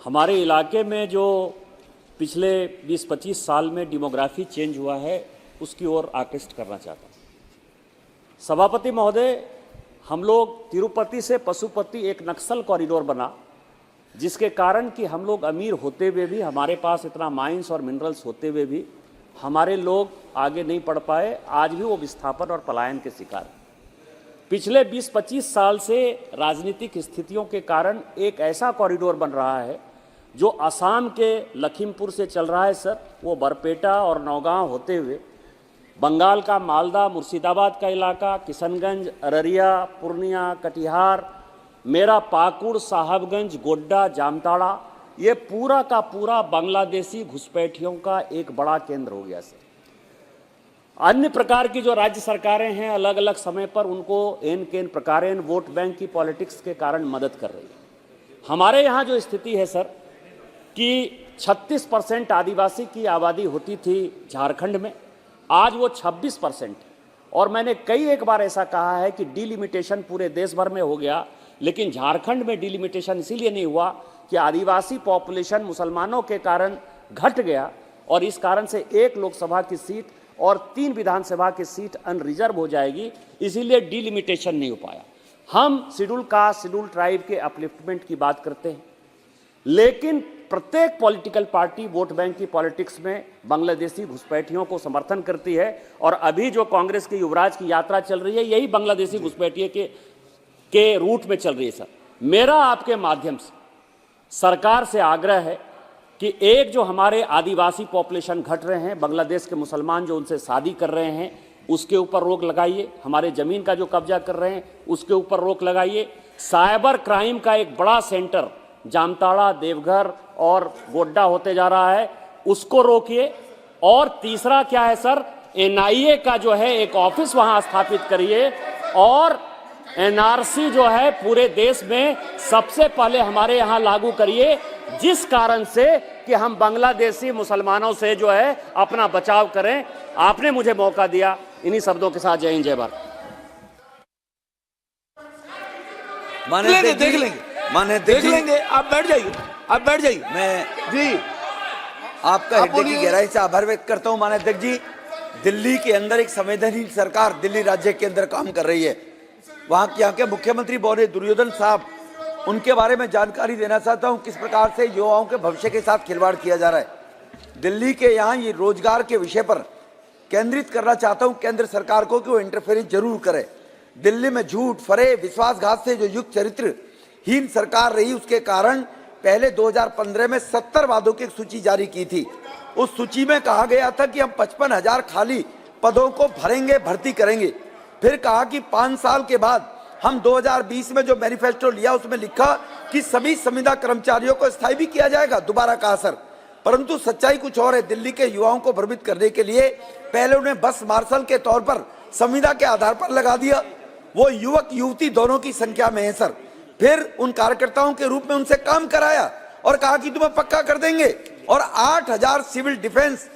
हमारे इलाके में जो पिछले 20-25 साल में डेमोग्राफी चेंज हुआ है उसकी ओर आकृष्ट करना चाहता हूँ। सभापति महोदय, हम लोग तिरुपति से पशुपति एक नक्सल कॉरिडोर बना, जिसके कारण कि हम लोग अमीर होते हुए भी, हमारे पास इतना माइंस और मिनरल्स होते हुए भी हमारे लोग आगे नहीं बढ़ पाए। आज भी वो विस्थापन और पलायन के शिकार हैं। पिछले 20-25 साल से राजनीतिक स्थितियों के कारण एक ऐसा कॉरिडोर बन रहा है जो असम के लखीमपुर से चल रहा है सर, वो बरपेटा और नौगांव होते हुए बंगाल का मालदा, मुर्शिदाबाद का इलाका, किशनगंज, अररिया, पूर्णिया, कटिहार, मेरा पाकुड़, साहबगंज, गोड्डा, जामताड़ा, ये पूरा का पूरा बांग्लादेशी घुसपैठियों का एक बड़ा केंद्र हो गया सर। अन्य प्रकार की जो राज्य सरकारें हैं अलग अलग समय पर उनको एन केन प्रकारेण वोट बैंक की पॉलिटिक्स के कारण मदद कर रही है। हमारे यहाँ जो स्थिति है सर कि 36% आदिवासी की आबादी होती थी झारखंड में, आज वो 26% है। और मैंने कई एक बार ऐसा कहा है कि डिलिमिटेशन पूरे देश भर में हो गया, लेकिन झारखंड में डिलिमिटेशन इसीलिए नहीं हुआ कि आदिवासी पॉपुलेशन मुसलमानों के कारण घट गया और इस कारण से 1 लोकसभा की सीट और 3 विधानसभा की सीट अनरिजर्व हो जाएगी, इसीलिए डिलिमिटेशन नहीं हो पाया। हम शेड्यूल कास्ट, शेड्यूल ट्राइब के अपलिफ्टमेंट की बात करते हैं, लेकिन प्रत्येक पॉलिटिकल पार्टी वोट बैंक की पॉलिटिक्स में बांग्लादेशी घुसपैठियों को समर्थन करती है। और अभी जो कांग्रेस के युवराज की यात्रा चल रही है यही बांग्लादेशी घुसपैठियों के रूट में चल रही है सर। मेरा आपके माध्यम से सरकार से आग्रह है कि एक जो हमारे आदिवासी पॉपुलेशन घट रहे हैं, बांग्लादेश के मुसलमान जो उनसे शादी कर रहे हैं उसके ऊपर रोक लगाइए। हमारे ज़मीन का जो कब्जा कर रहे हैं उसके ऊपर रोक लगाइए। साइबर क्राइम का एक बड़ा सेंटर जामताड़ा, देवघर और गोड्डा होते जा रहा है, उसको रोकिए। और तीसरा क्या है सर, एनआईए का जो है एक ऑफिस वहां स्थापित करिए। और एनआरसी जो है पूरे देश में सबसे पहले हमारे यहाँ लागू करिए, जिस कारण से कि हम बांग्लादेशी मुसलमानों से जो है अपना बचाव करें। आपने मुझे मौका दिया। इन्हीं शब्दों के साथ जय हिंद, जय भारत। माने देख लेंगे, माने देख लेंगे। आप बैठ जाइए, आप बैठ जाइए। मैं जी आपका हृदय की गहराई से आभार व्यक्त करता हूं। माने अध्यक्ष जी, दिल्ली के अंदर एक संवेदनशील सरकार दिल्ली राज्य के अंदर काम कर रही है। वहां यहाँ के मुख्यमंत्री बोले दुर्योधन साहब, उनके बारे में जानकारी देना चाहता हूं किस प्रकार से युवाओं के भविष्य के साथ खिलवाड़ किया जा रहा है। दिल्ली के यहाँ ये रोजगार के विषय पर केंद्रित करना चाहता हूं केंद्र सरकार को कि वो इंटरफेरेंस जरूर करे। दिल्ली में झूठ, फरेब, विश्वासघात से जो युक्त चरित्रहीन सरकार रही, उसके कारण पहले 2015 में 70 वादों की एक सूची जारी की थी। उस सूची में कहा गया था कि हम 55,000 खाली पदों को भरेंगे, भर्ती करेंगे। फिर कहा कि 5 साल के बाद हम 2020 में जो मैनिफेस्टो लिया उसमें लिखा कि सभी संविदा कर्मचारियों को स्थायी भी किया जाएगा। दोबारा कहा सर, परंतु सच्चाई कुछ और है। दिल्ली के युवाओं को भ्रमित करने के लिए पहले उन्हें बस मार्शल के तौर पर संविदा के आधार पर लगा दिया। वो युवक युवती दोनों की संख्या में है सर। फिर उन कार्यकर्ताओं के रूप में उनसे काम कराया और कहा कि तुम्हें पक्का कर देंगे। और 8,000 सिविल डिफेंस